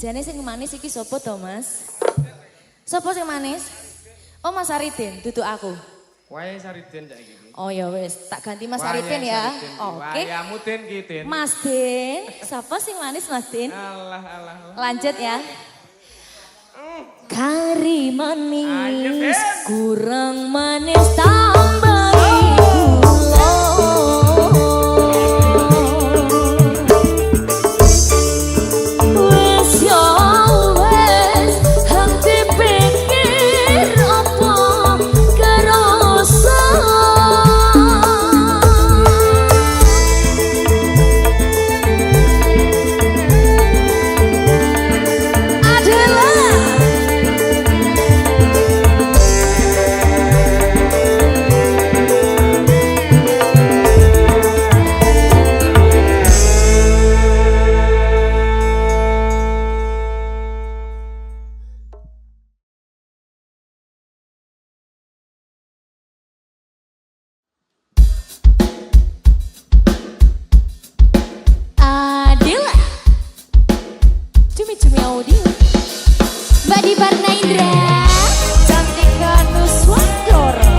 Jane sing manis iki sopo to, Mas? Sopo sing manis? Oh, Mas Aridin, duduk aku. Wae Saridin cak iki. Oh ya wis, tak ganti Mas Aridin ya. Oke. Wayamu Din ki Din. Mas Din, siapa sing manis Mas Din? Allah Allah. Lanjut ya. Kari manis, kurang manis tambahi gula. Wes yo wes, hati pikir apa kerasa. Cumi-cumi audio Mbak Diparna Indra Cantika Nuswandoro.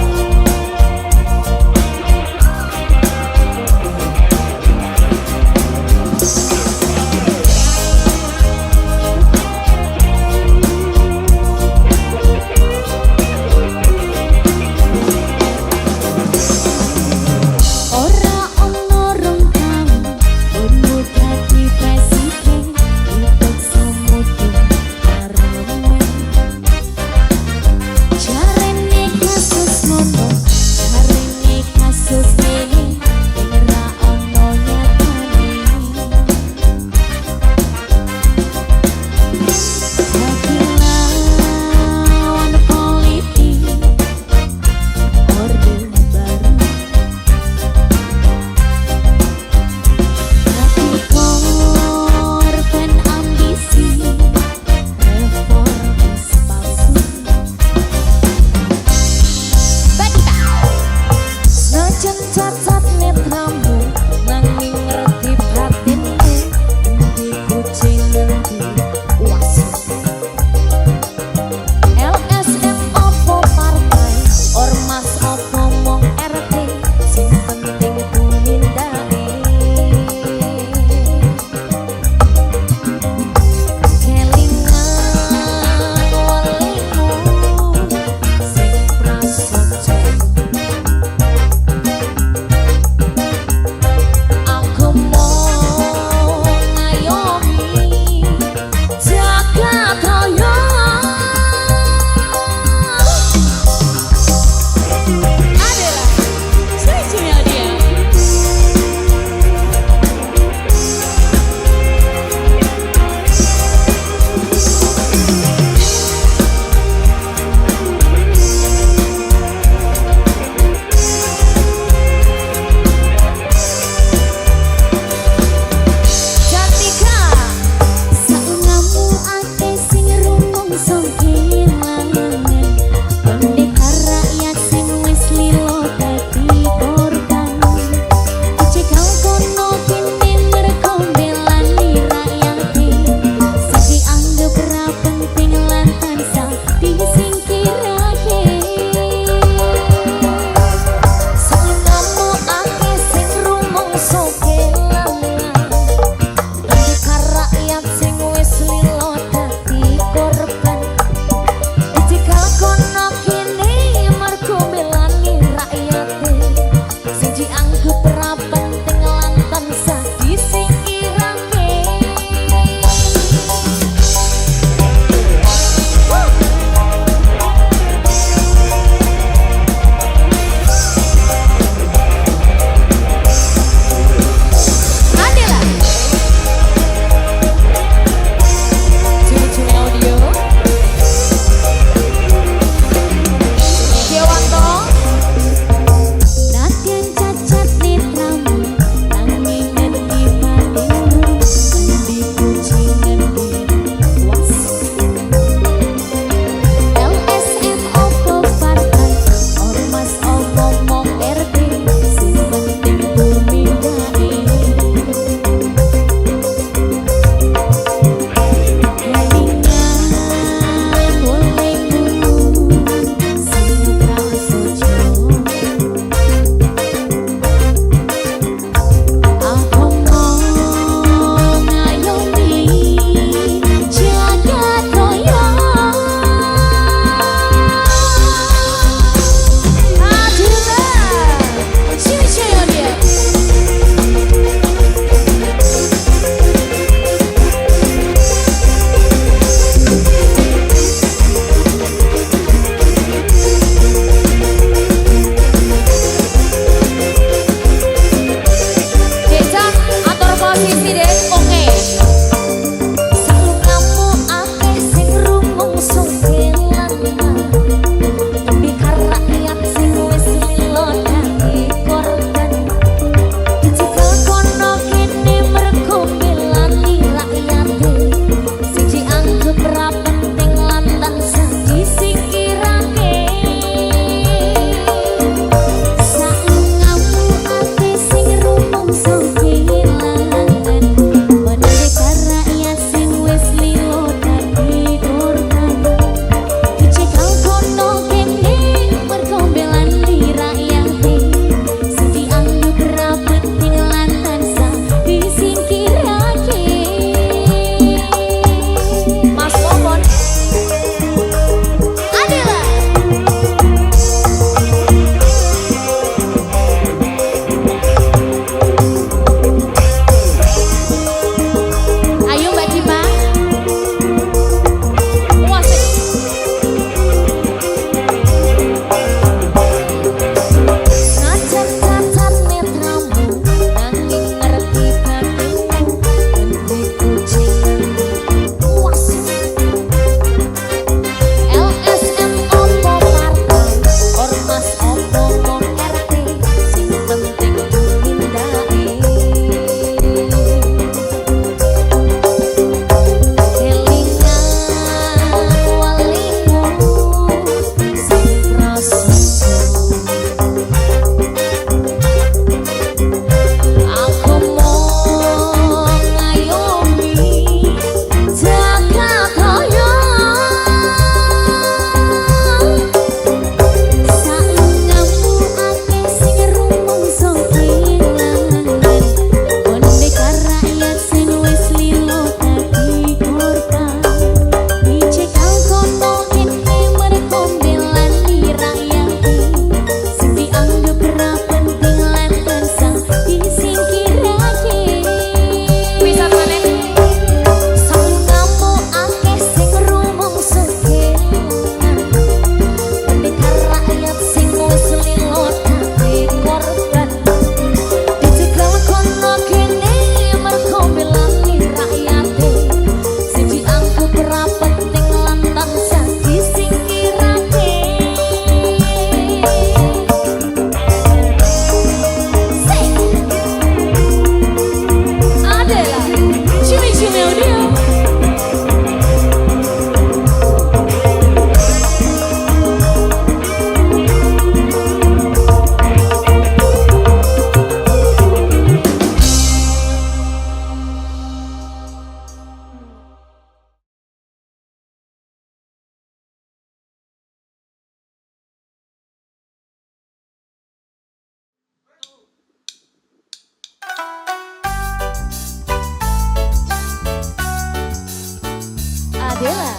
Adela.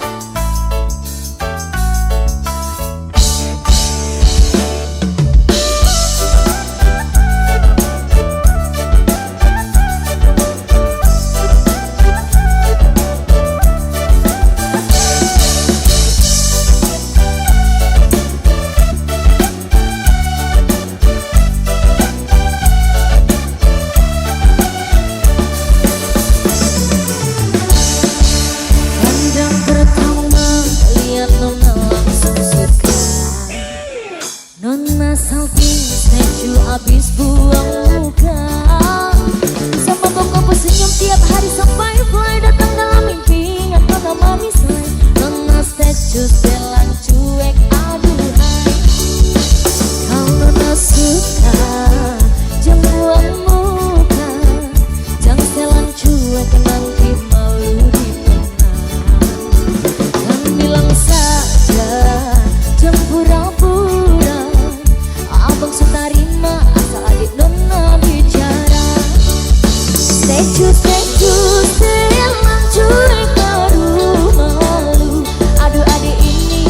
Pandang pertama lihat Nona langsung suka. Nona saking statue abis buang muka. Sama koko senyum tiap hari sampai fly datang dalam mimpi. Ingat Nona mami say. Nona statue selang cuek aduhai. Kalau Nona suka jangan buang muka. Jangan selang cuek nanti malu dikenang. Dan bilang saja jangan pura-pura. Abang sutarima asal adik Nona bicara. Statue selang cuek aduh malu. Aduh adik ini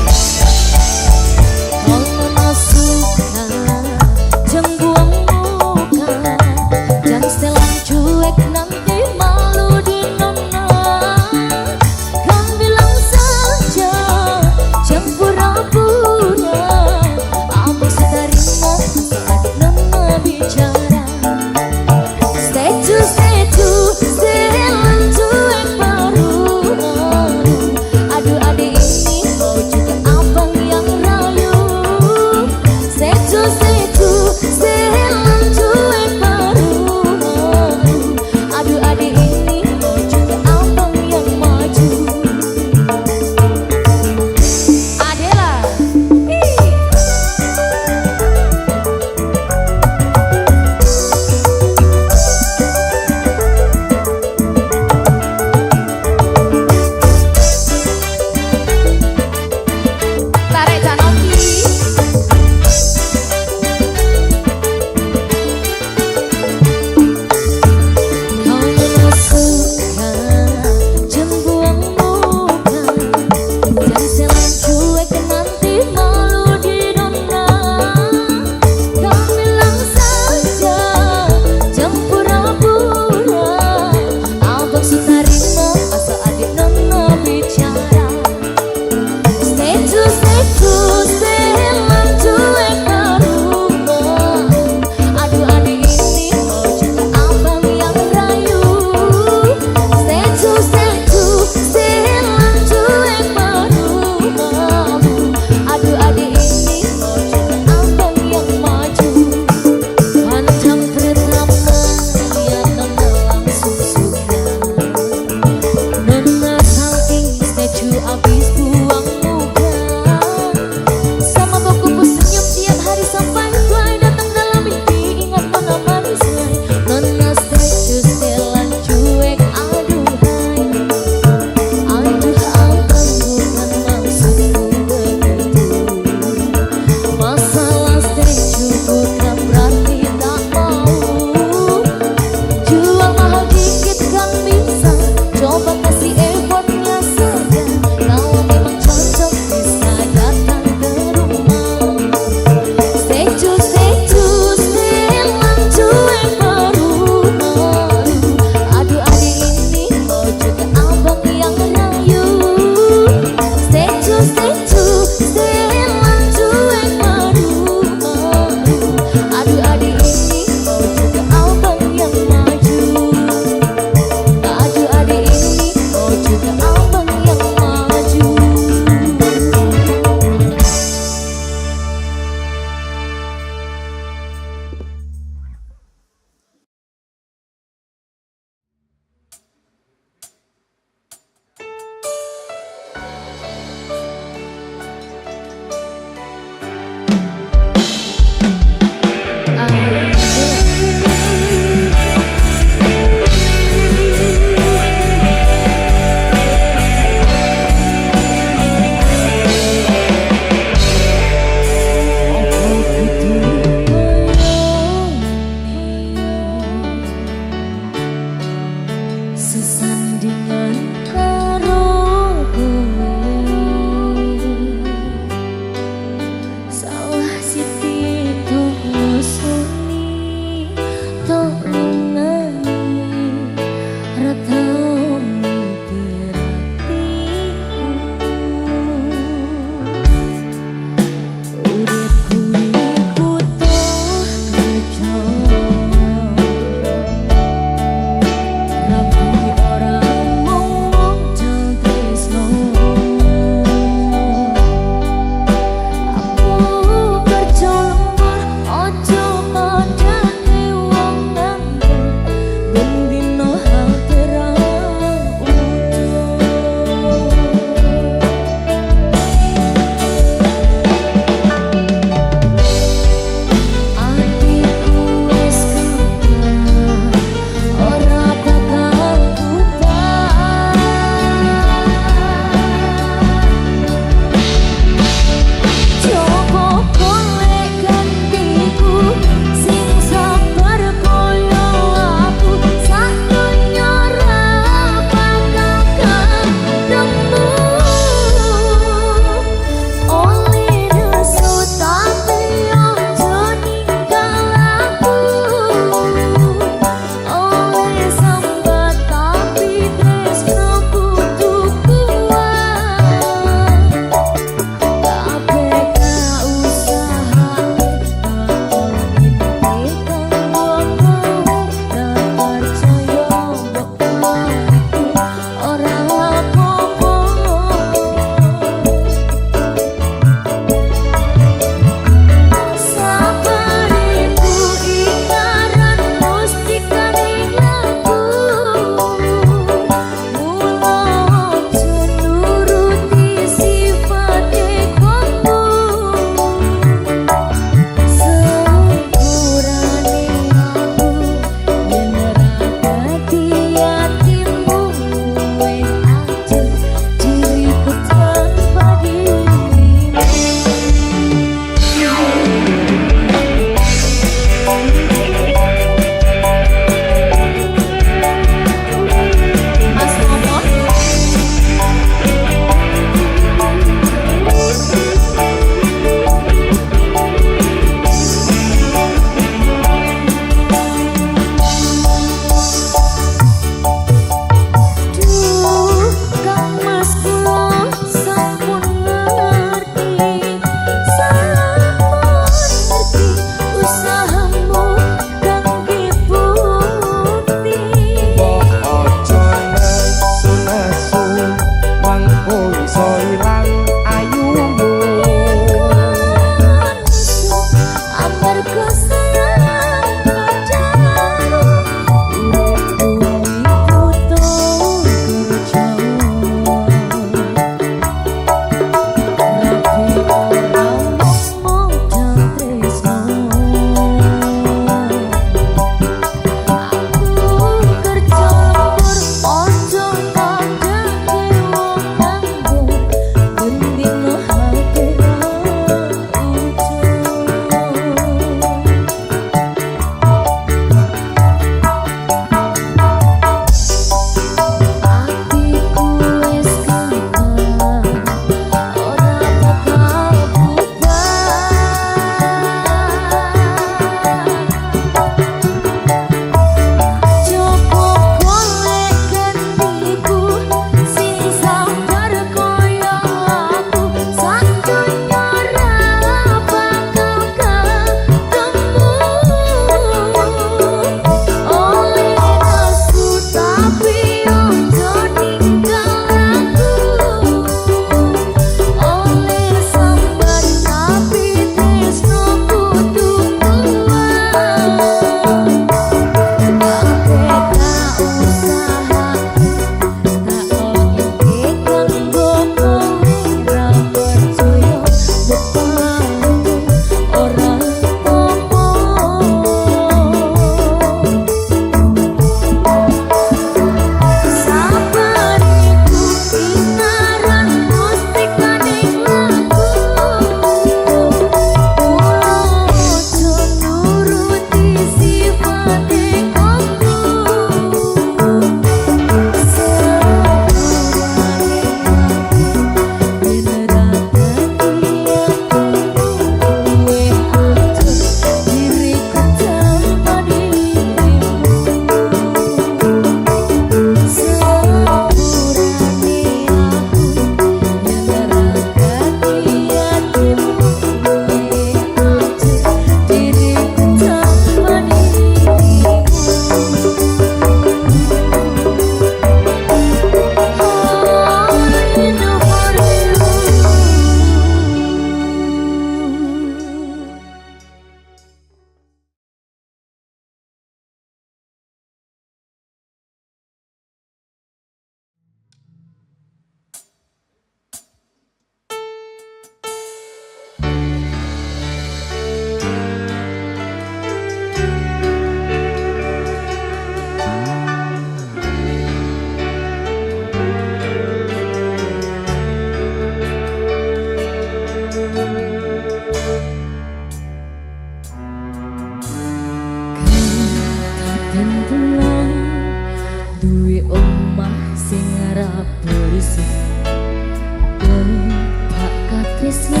tresno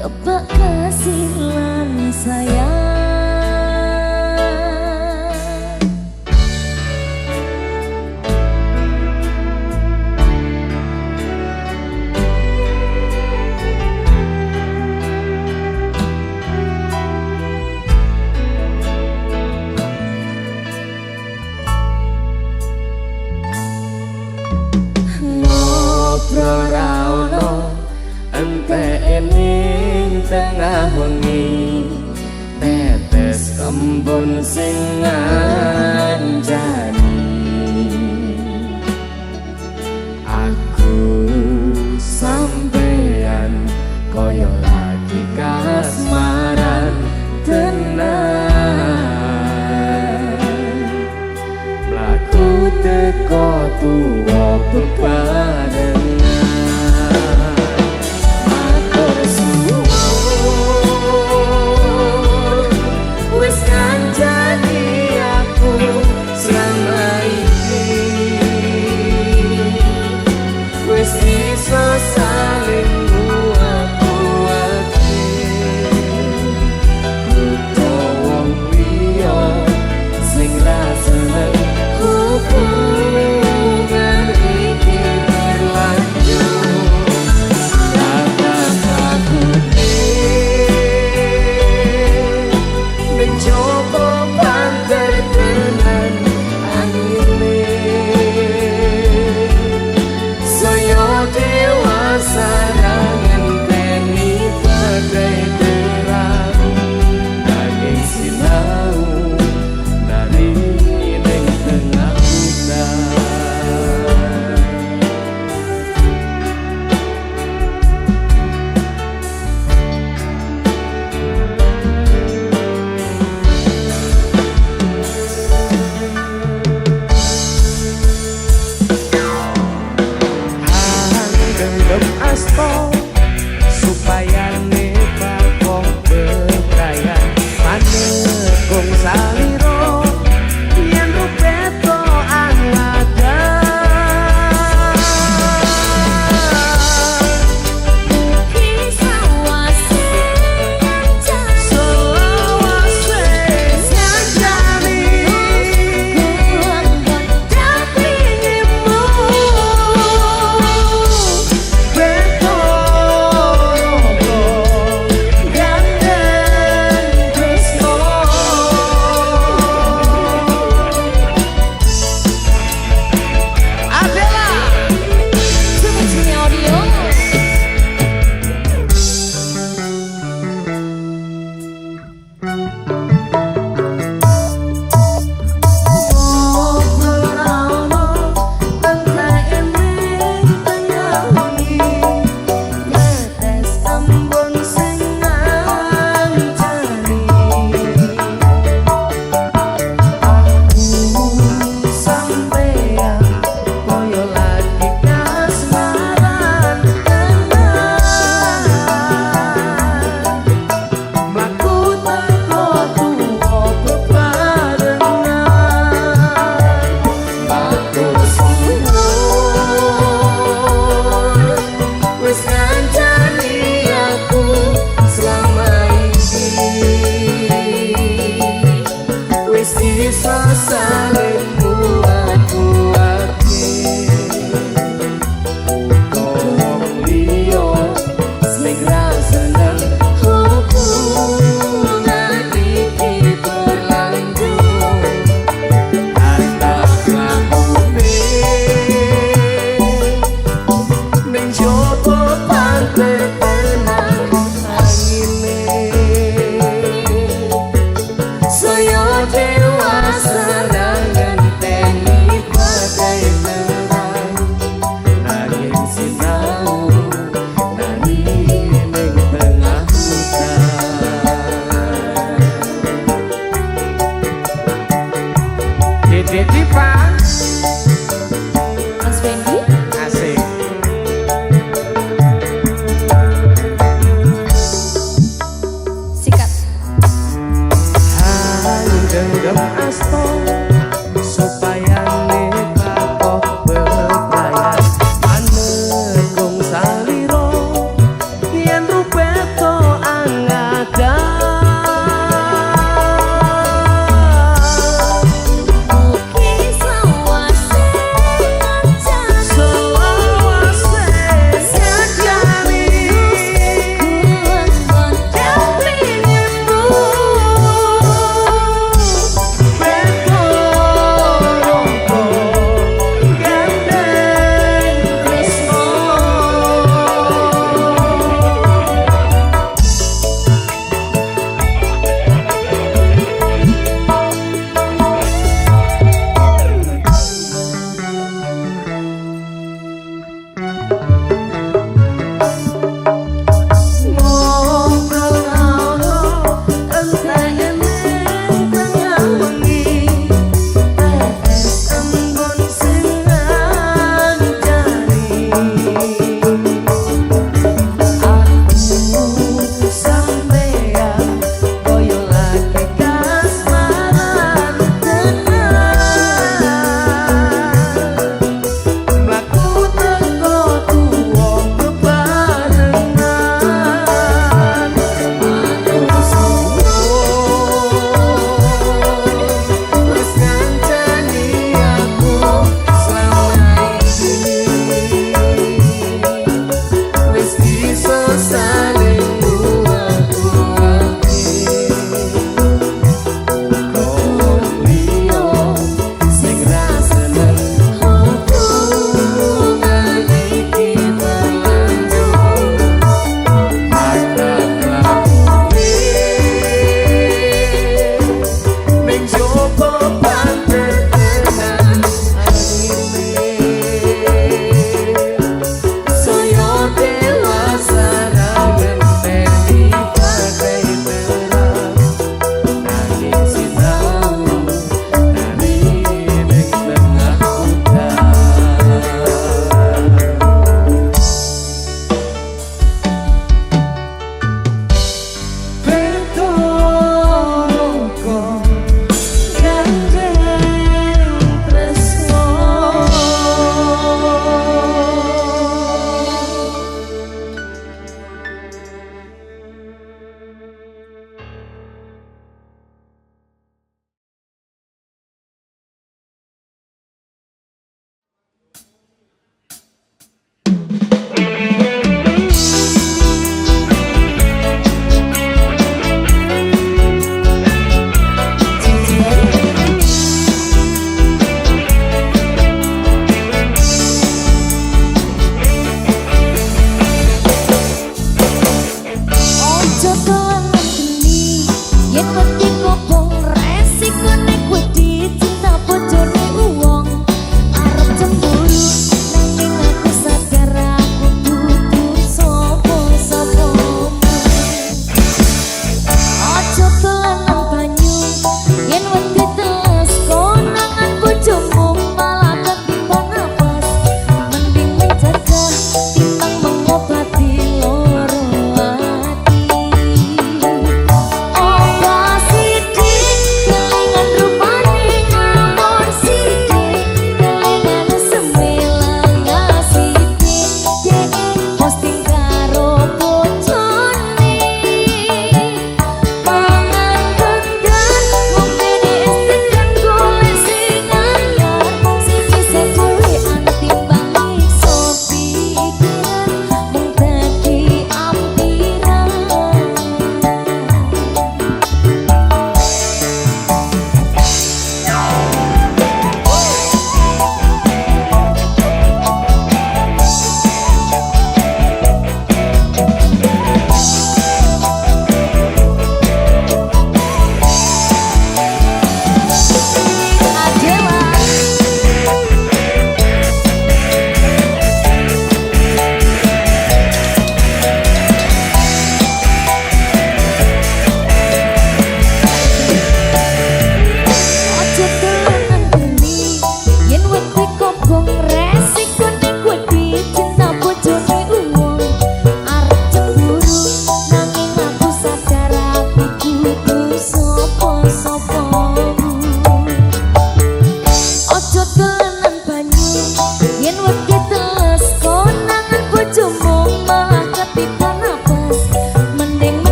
kebak kasih lan sayang. Tengah wengi tetes kembun sing nganjani aku sampeyan koyo lagi kasmaran tenan mlaku teko tuwa bebarengan supaya nepal kong bebrayan manekung saliro yen rupeto angada Kisah wase selawase sanjani dapingimu beto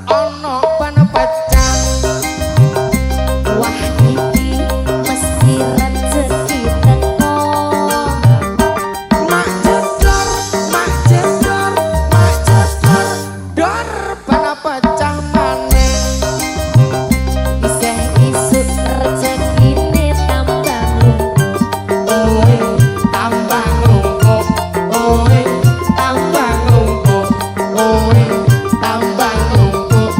ono ban pecah. Wah iki mesti rezeki teko. Mak jedor, mak jedor, mak jedor, dor ban pecah maneh. Isih isuk rezekine tambah Oe tambah numpuk, oe tambah numpuk, oe tambah numpuk,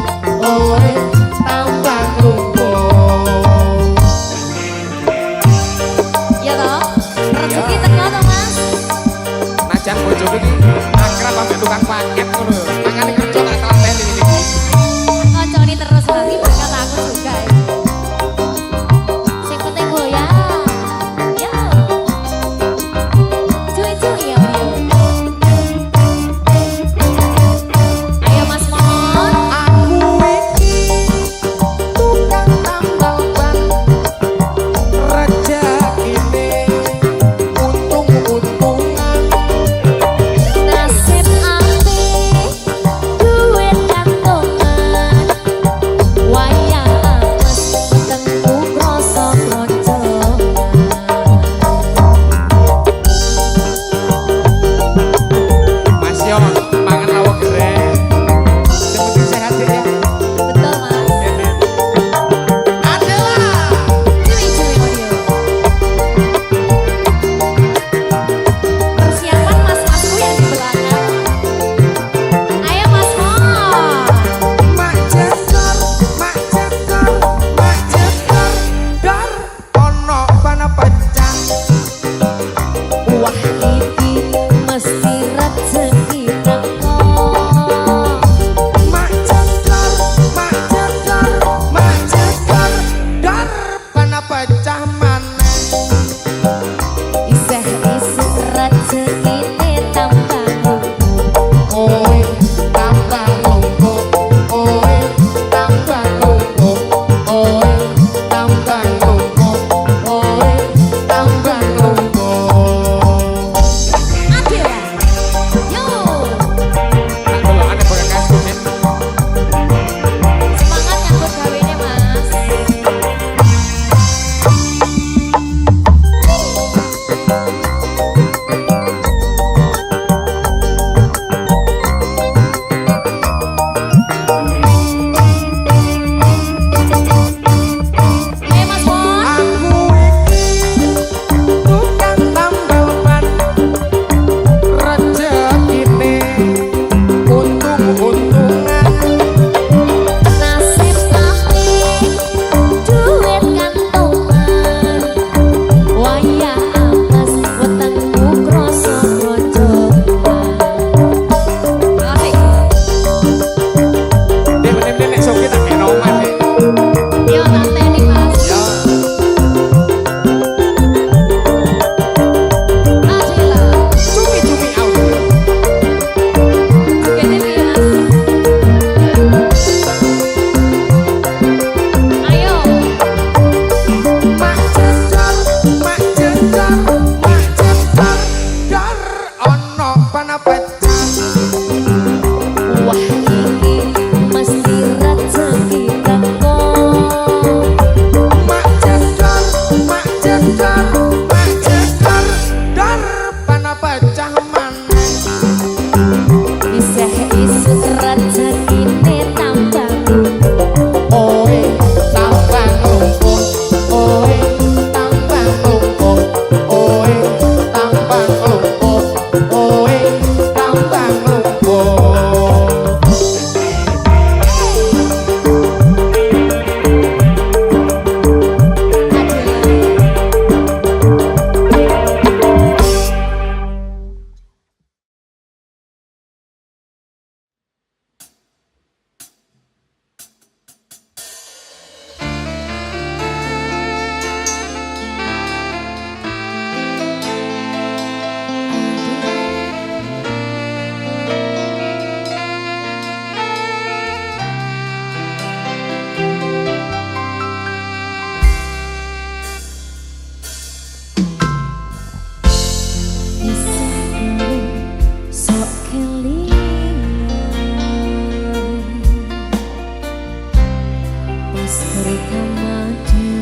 serta madu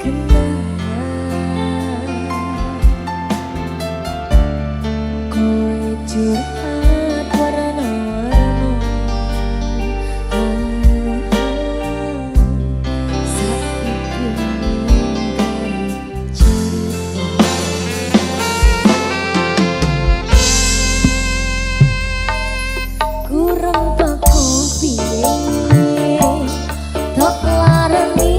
kenangan kowe curhat warna-warna saiki ninggali cerita kurang tak piye tok larani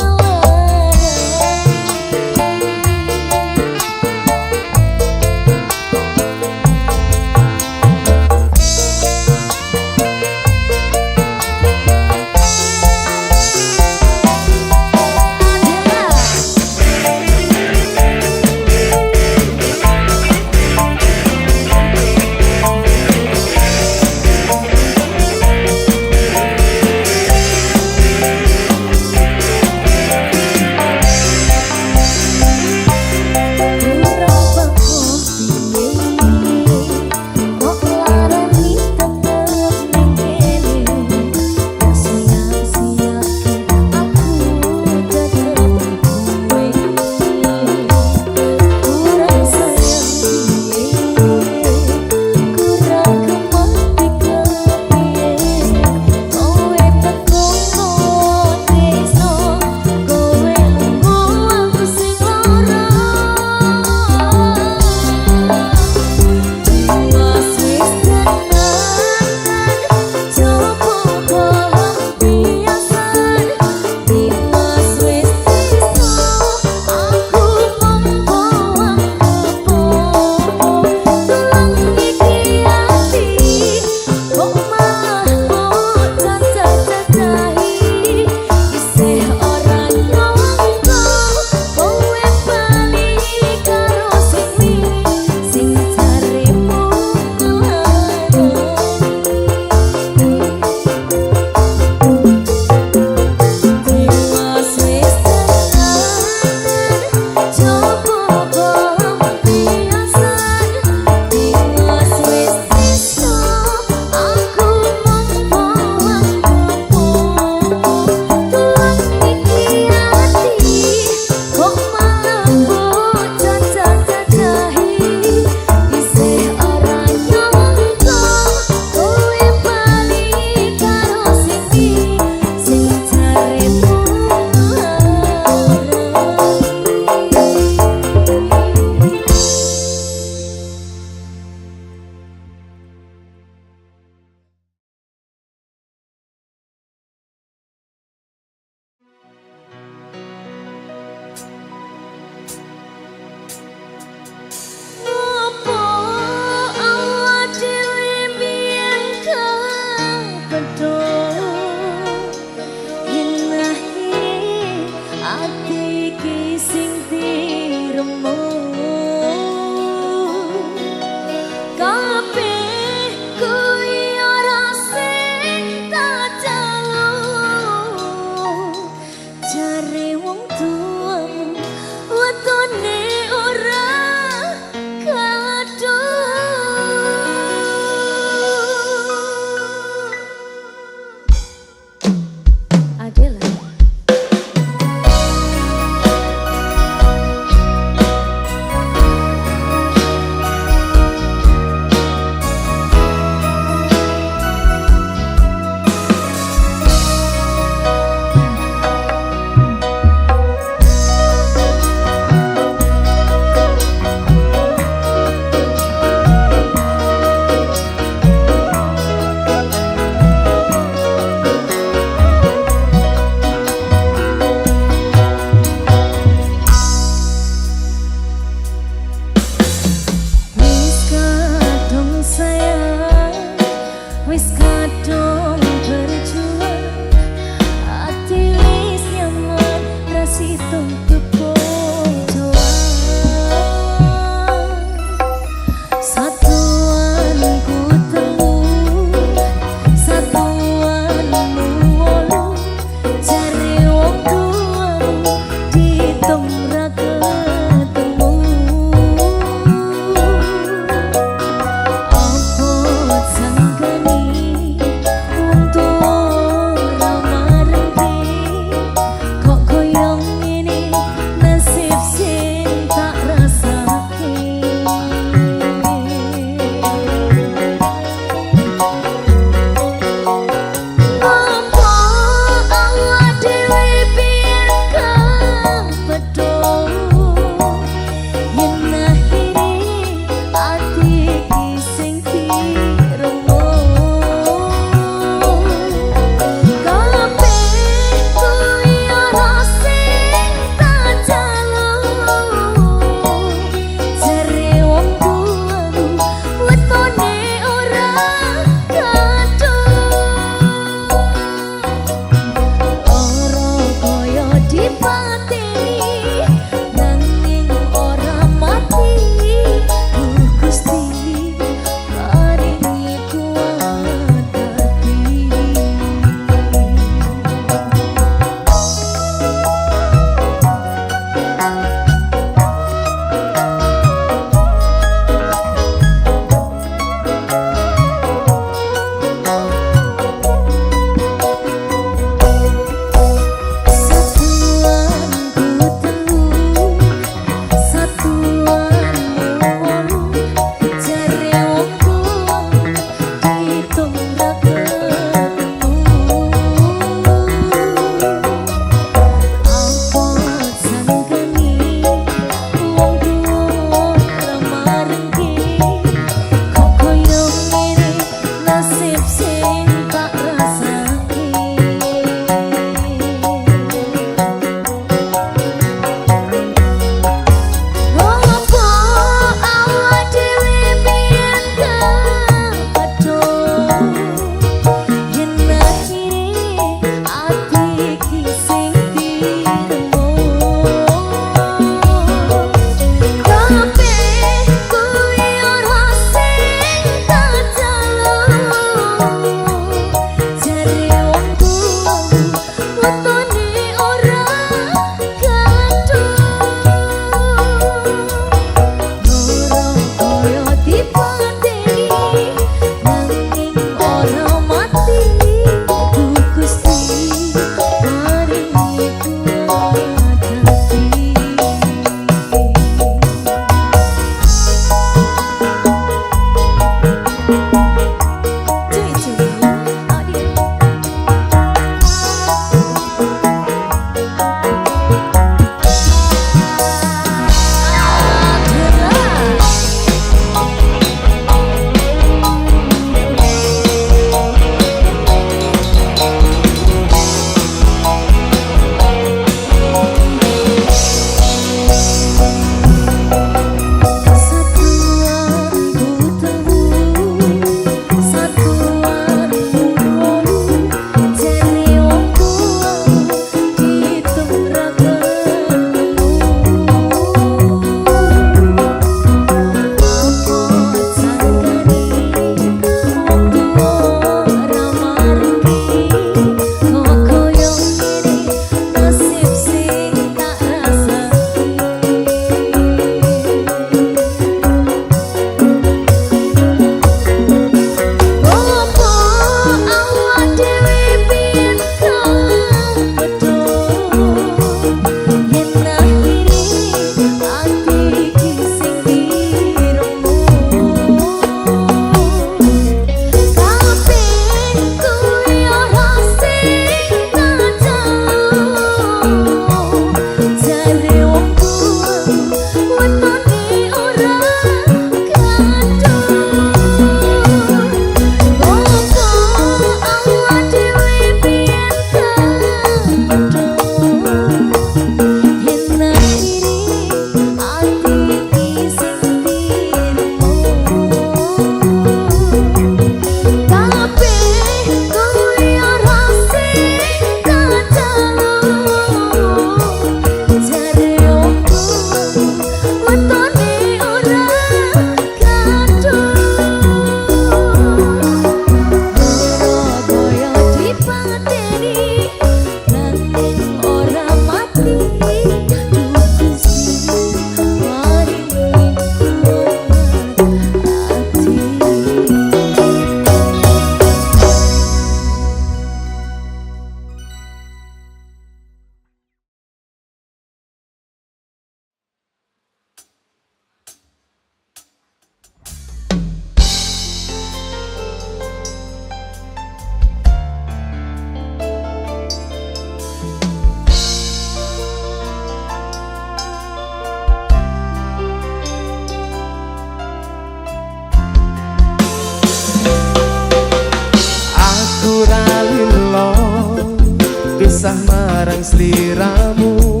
pisah marang sliramu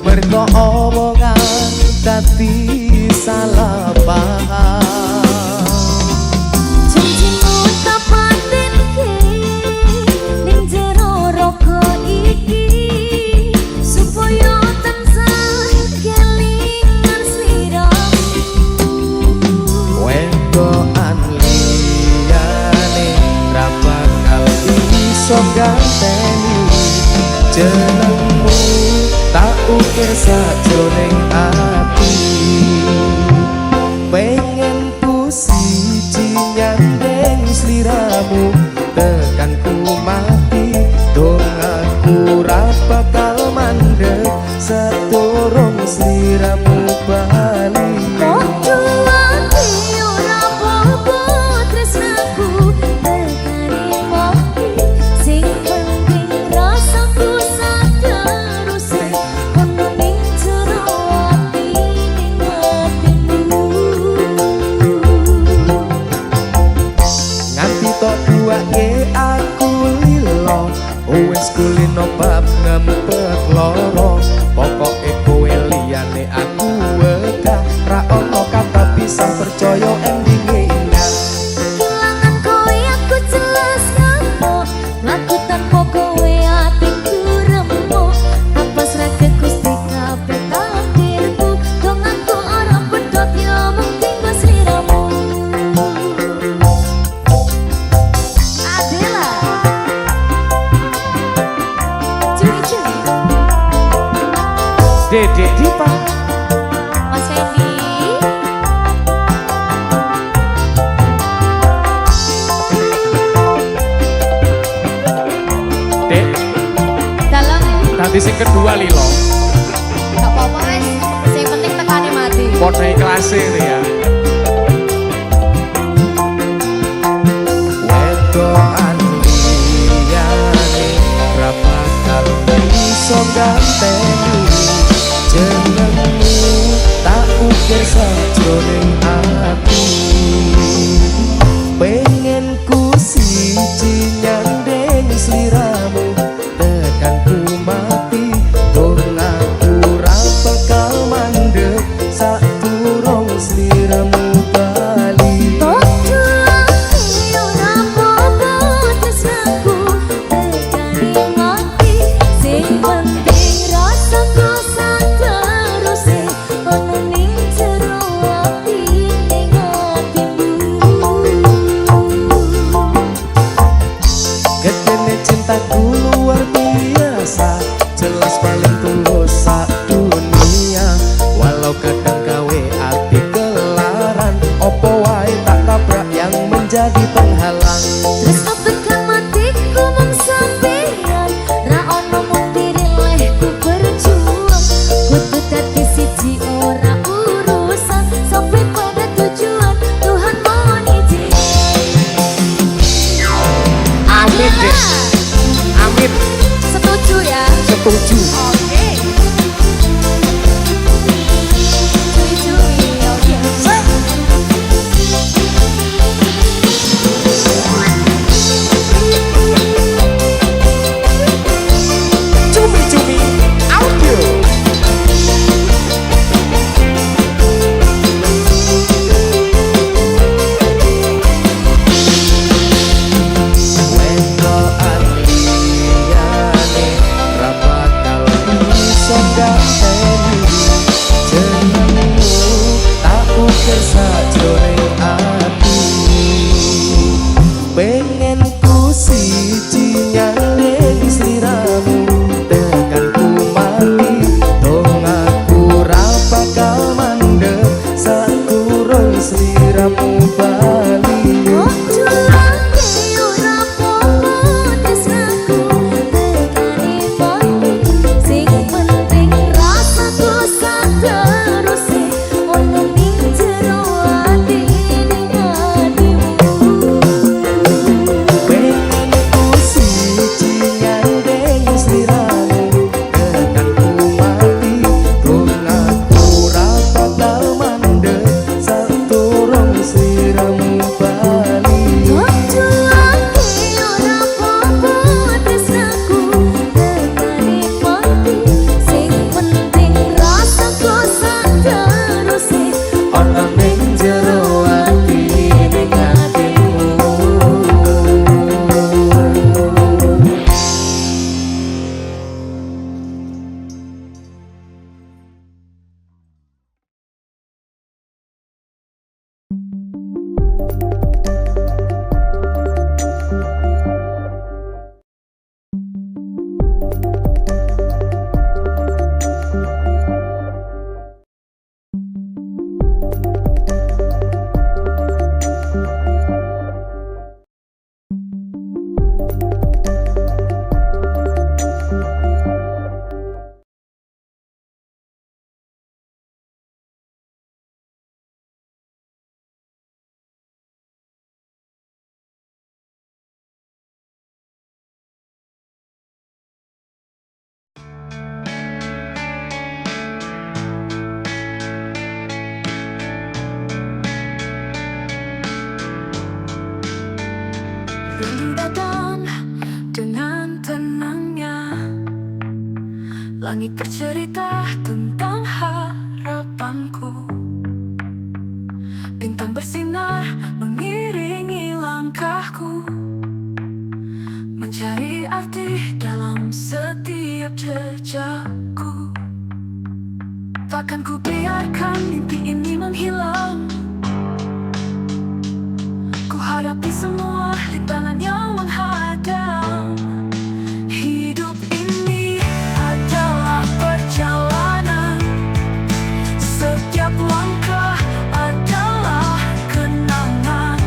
mergo omongan dadi salah paham. Janjimu tak patenke ning jero raga iki supaya tansah kelingan sliramu. Wedokan liyane ra bakal iso ganteni jenengmu tak ukir sajroning ati. Pengen ku siji nyandeng sliramu tekan ku mati dong aku ra bakal mandeg saturung sliramu bali. Podo ati ora apa-apa tresnaku tekani mati sing penting rasaku sateruse ono ning jero ati ning atimu. Nganti tok duake aku lilo wis kulino bab ngempet loro pokoke kowe liyane aku wegah ra ono kata bisa percaya endinge indah. Kehilangan kowe aku jelas ngamuk laku tanpa kowe atiku remuk apa srake Gusti kabeh takdirku dong aku ora pedot yo mung tinggo sliramu. Adela cuy Dedek Dipa Mas Fendi Dek, dalam tadi sing kedua lilo. gak apa-apa wes sing penting tekane mati. Podo ikhlase ya. wedokan liyane ra bakal iso ganteni jenengmu tak ukir sajroning ati. Pengen ku siji nyandeng sliramu tekan ku mati dong aku ra bakal mandeg saturung sliramu bali. Podo ati ora apa-apa tresnaku tekani mati sing penting rasaku sateruse ono ning jero ati ning atimu. Gedene cintaku luar biasa jelas paling tulus sak dunia walau kadang gawe ati kelaran opo wae tak tabrak yang menjadi penghalang. Terus tekan matiku mung sampeyan ra ono mung diri lehku berjuang kudu dadi siji ora urusan sampai pada tujuan Tuhan mohon izin. Amin, Dek. Amin, Setuju ya? setuju. Oke. Cui-cui, oke. Langit bercerita tentang harapanku. Bintang bersinar mengiringi langkahku, mencari arti dalam setiap jejakku. Takkan ku biarkan mimpi ini menghilang. Ku hadapi semua rintangan yang menghadang. Hidup ini adalah perjalanan. Setiap langkah adalah kenangan.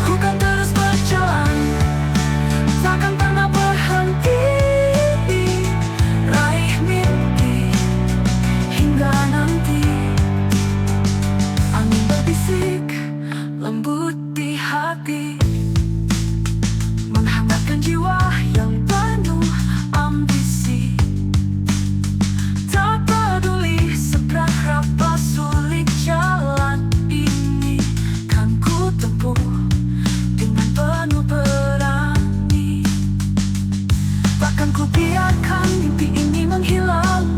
Ku kan terus berjalan, takkan pernah berhenti. Raih mimpi hingga nanti. Angin berbisik lembut di hati, menghangatkan jiwa yang penuh ambisi. Tak peduli seberapa sulit jalan ini, kan ku tempuh dengan penuh berani. Takkan ku biarkan mimpi ini menghilang.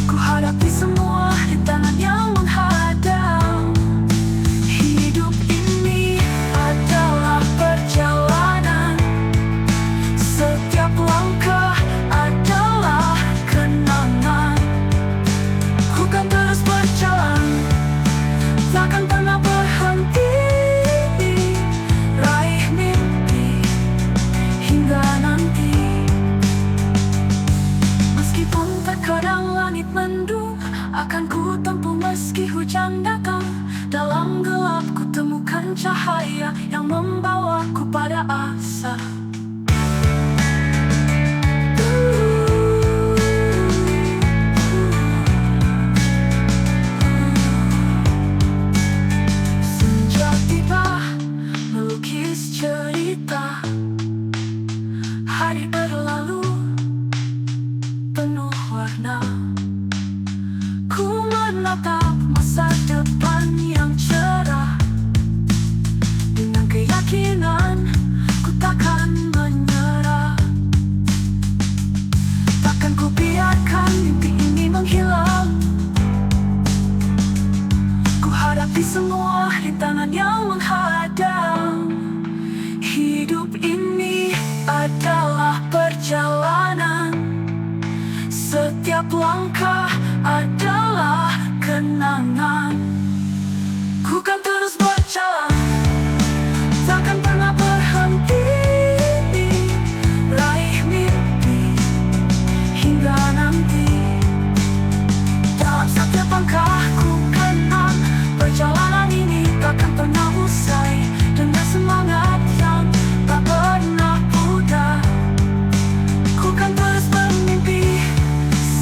Ku hadapi semua rintangan yang menghadang. Hidup ini adalah perjalanan. Setiap langkah adalah kenangan. Ku kan terus berjalan, takkan pernah berhenti. Raih mimpi hingga nanti. Meskipun terkadang langit mendung, akan ku tempuh meski hujan datang. Dalam gelap ku temukan cahaya yang membawaku pada asa. Senja tiba melukis cerita. Hari berlalu penuh warna. Ku menatap masa depan yang cerah. Dengan keyakinan ku takkan menyerah. Takkan ku biarkan mimpi ini menghilang. Ku hadapi semua rintangan yang menghadang. Hidup ini adalah perjalanan. Setiap langkah adalah kenangan. Ku kan terus berjalan, takkan pernah berhenti. Raih mimpi hingga nanti. Dalam setiap langkah ku kenang, perjalanan ini takkan pernah usai. Dengan semangat yang tak pernah pudar, ku kan terus bermimpi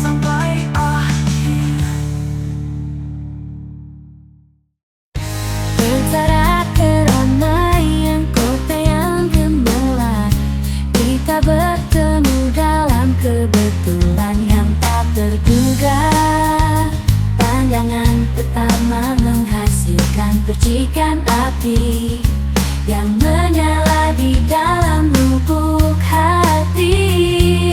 sampai akhir. Bertarak keramaian kota yang gemerlap, kita bertemu dalam kebetulan yang tak terduga. Pandangan pertama menghasilkan percikan api yang menyala di dalam lubuk hati.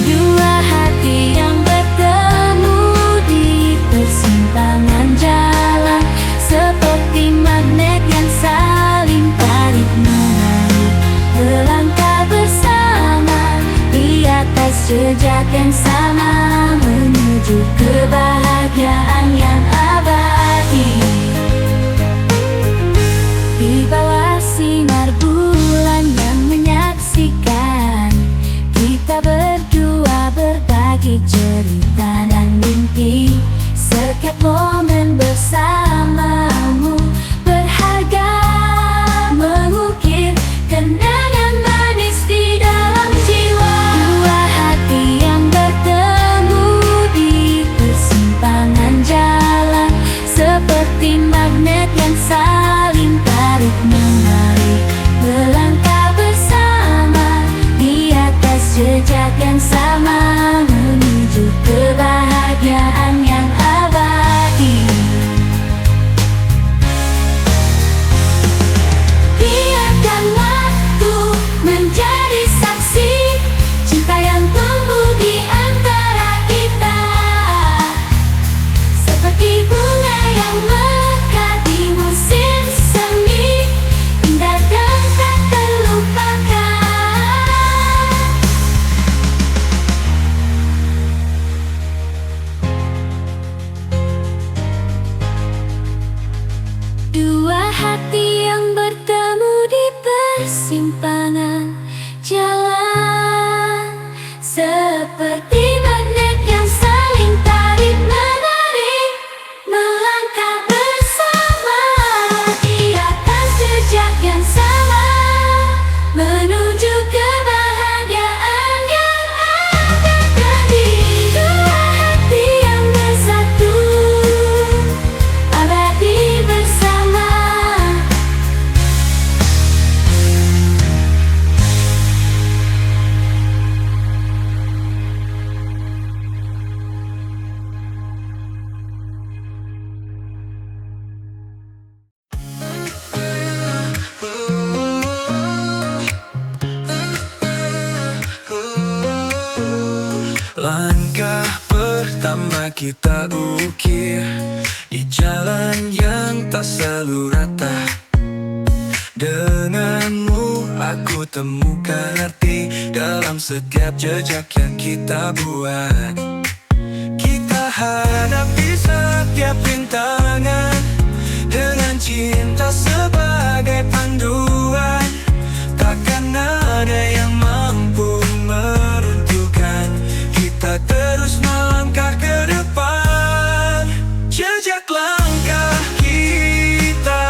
Dua hati yang bertemu di persimpangan jalan, seperti magnet yang saling tarik-menarik, melangkah bersama di atas jejak yang sama, menuju kebahagiaan yang abadi. Di bawah sinar bulan yang menyaksikan, kita berdua berbagi cerita dan mimpi. Setiap momen bersamamu berharga, mengukir kenangan manis di dalam jiwa. Dua hati yang bertemu di persimpangan jalan, seperti magnet yang saling tarik-menarik, melangkah bersama di atas jejak yang sama, menuju kebahagiaan yang abadi. kita ukir di jalan yang tak selalu rata. Denganmu aku temukan arti dalam setiap jejak yang kita buat. Kita hadapi setiap rintangan dengan cinta sebagai panduan. Takkan ada yang mampu meruntuhkan kita terus melangkah ke depan. Jejak langkah kita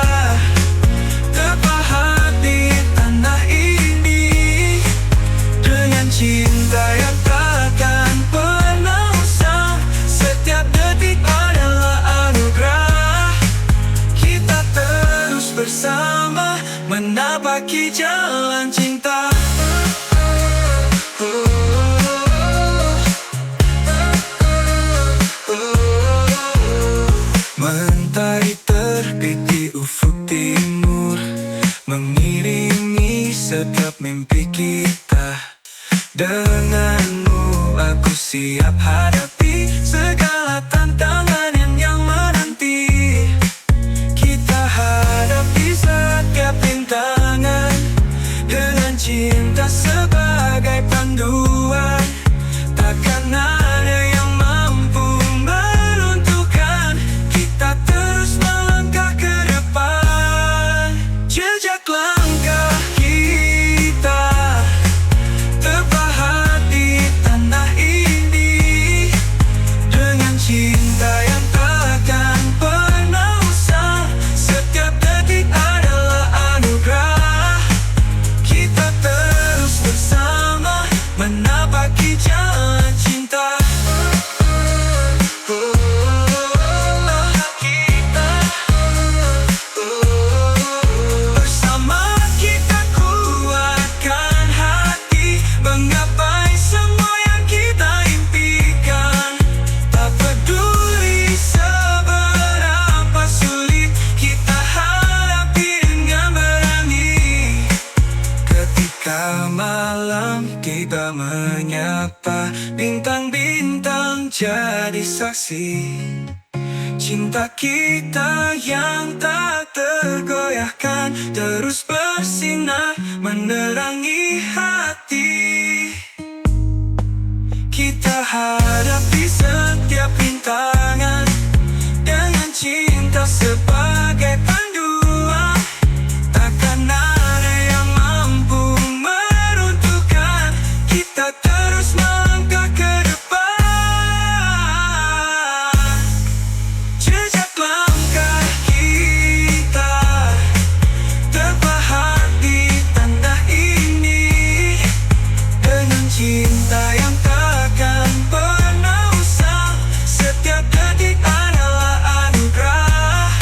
terpahat di tanah ini dengan cinta yang takkan pernah usang. Setiap detik adalah anugerah. Kita terus bersama menapaki jalan cinta. Mentari terbit di ufuk timur, mengiringi setiap mimpi kita. Denganmu aku siap hadapi segala tantangan yang menanti. Kita hadapi setiap rintangan dengan cinta sebagai panduan. Takkan ada yang mampu meruntuhkan kita terus melangkah ke depan. Jejak langkah kita terpahat di tanah ini dengan cinta yang takkan pernah usang. Setiap detik adalah anugerah. Kita terus bersama menapaki jalan cinta. Bersama kita kuatkan hati, menggapai semua yang kita impikan. Tak peduli seberapa sulit, kita hadapi dengan berani. Ketika malam tiba menyapa, bintang-bintang jadi saksi. Cinta kita yang tak tergoyahkan terus bersinar menerangi hati. Kita hadapi setiap rintangan dengan cinta sebagai panduan. Takkan ada yang mampu meruntuhkan kita terus melangkah ke depan. Jejak langkah kita terpahat di tanah ini dengan cinta yang takkan pernah usang. Setiap detik adalah anugerah.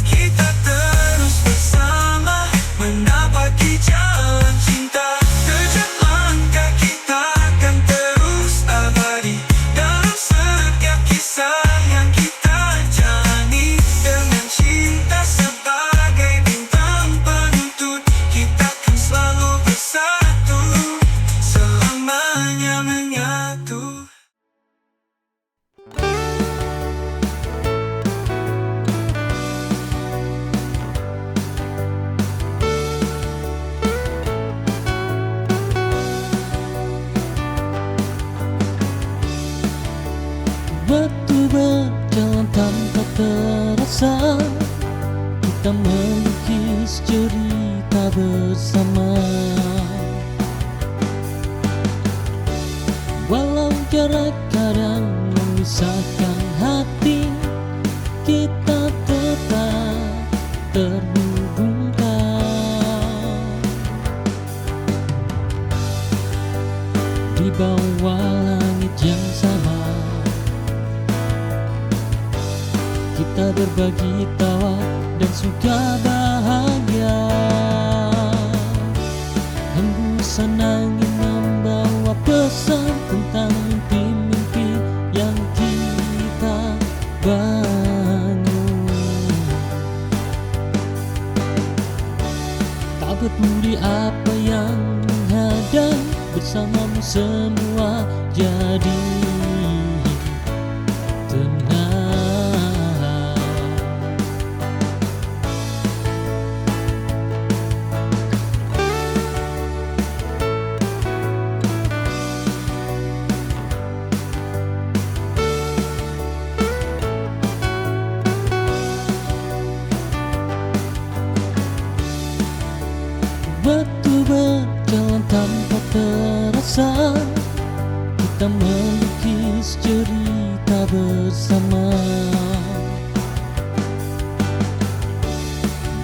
Kita terus bersama menapaki jalan cinta. Jejak langkah kita akan terus abadi dalam setiap kisah yang kita jalani. Dengan cinta sebagai bintang penuntun, kita akan selalu bersatu, selamanya menyatu. Waktu berjalan tanpa terasa, kita melukis cerita bersama. Walau jarak kadang memisahkan hati, kita tetap terhubungkan. Di bawah langit yang sama, kita berbagi tawa dan suka bahagia. Hembusan angin membawa pesan tentang mimpi-mimpi yang kita bangun. Tak peduli apa yang menghadang, bersamamu semua jadi bersama.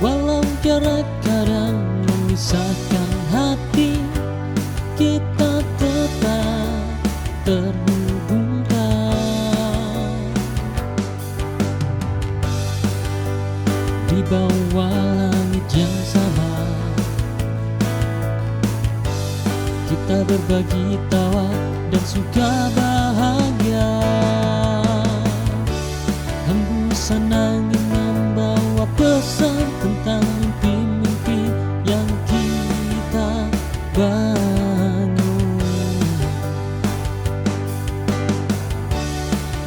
Walau jarak kadang memisahkan hati, kita tetap terhubungkan di bawah langit yang sama. Kita berbagi tawa dan suka bahagia. Hembusan angin membawa pesan tentang mimpi-mimpi yang kita bangun.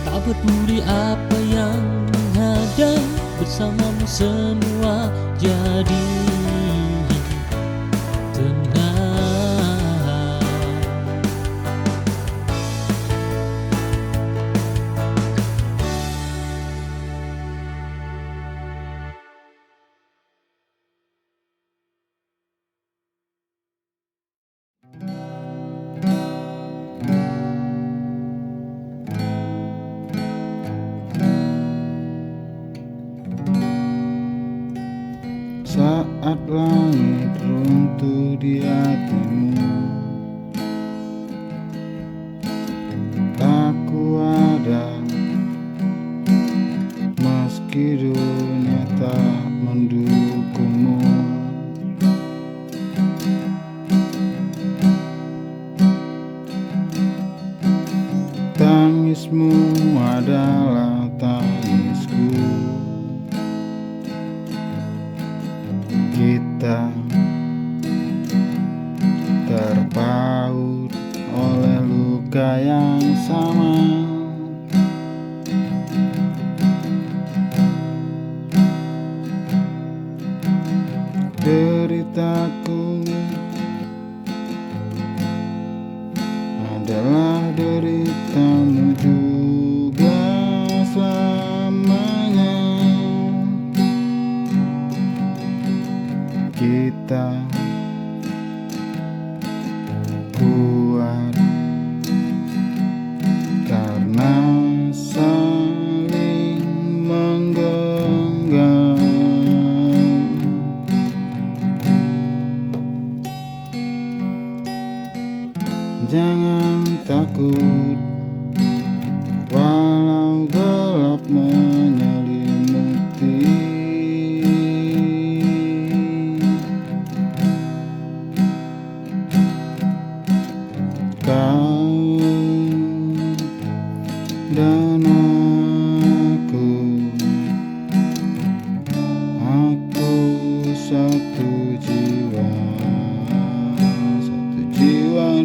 Tak peduli apa yang menghadang, bersamamu semua jadi tenang. Saat langit runtuh di hatimu, aku ada meski dunia tak mendukungmu. Tangismu adalah tangisku. Kita terpaut oleh luka yang sama. Deritaku adalah deritamu juga selamanya. Kita kuat karena saling menggenggam. Jangan takut walau gelap menyelimuti. Kau dan aku satu jiwa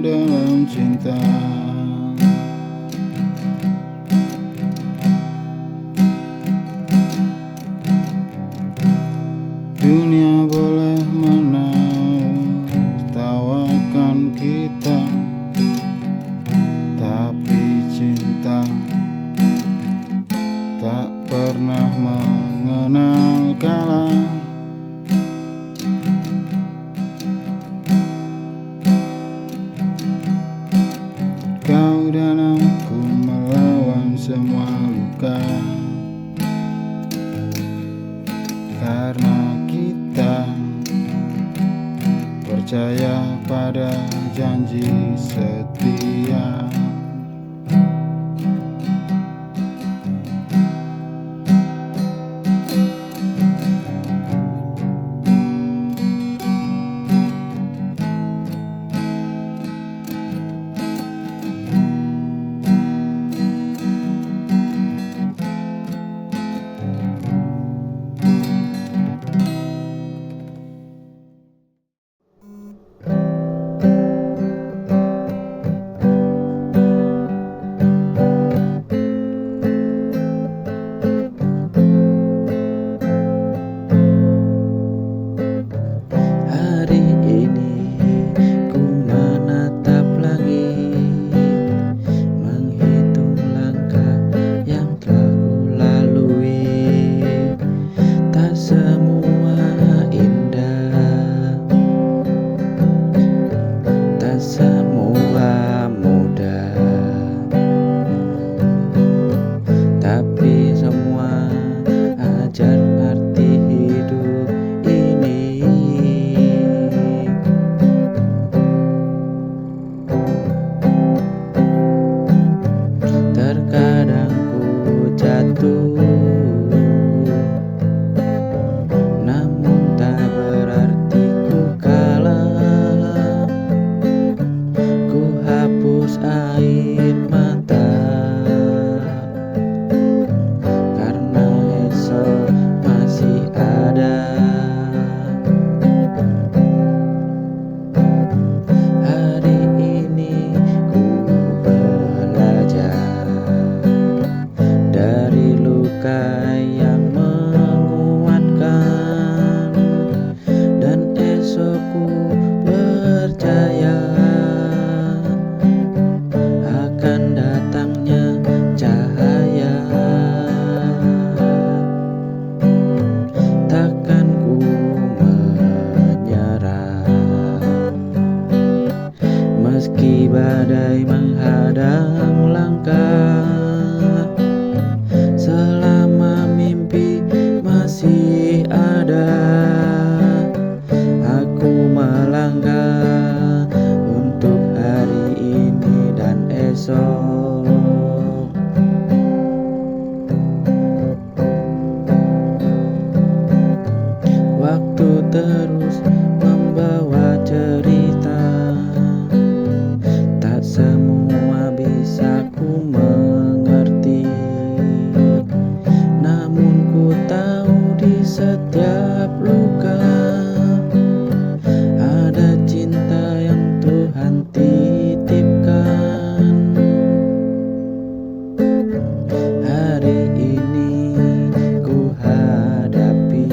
dalam cinta. Dunia boleh menertawakan kita, tapi cinta tak pernah mengenal kalah. Kau dan aku melawan semua luka, karena kita percaya pada janji setia. tapi semua ajar arti hidup ini. Terkadang ku jatuh, namun tak berarti ku kalah. Ku hapus air mata, karena esok masih ada. Hari ini ku belajar dari luka yang menguatkan, dan esok ku percaya akan datangnya cahaya. Takkan ku menyerah meski badai menghadang langkah. Selama mimpi masih ada, aku melangkah untuk hari ini dan esok. Waktu terus membawa cerita, tak semua bisa ku mengerti. Namun ku tahu di setiap luka ada cinta yang Tuhan titipkan. Hari ini ku hadapi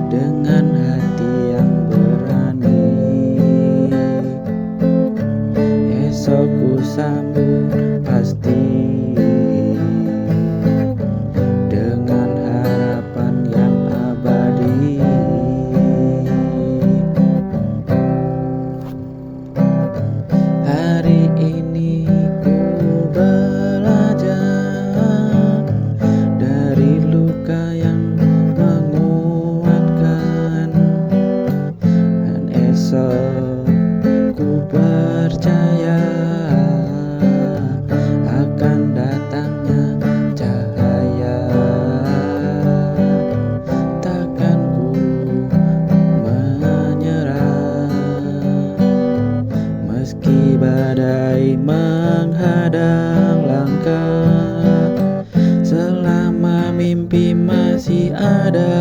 dengan hati yang berani. Esok ku sambut pasti dengan harapan yang abadi. Hari ini ku belajar dari luka yang menguatkan, dan esok ku percaya akan datangnya cahaya. Takkan ku menyerah meski badai menghadang langkah. Selama mimpi masih ada,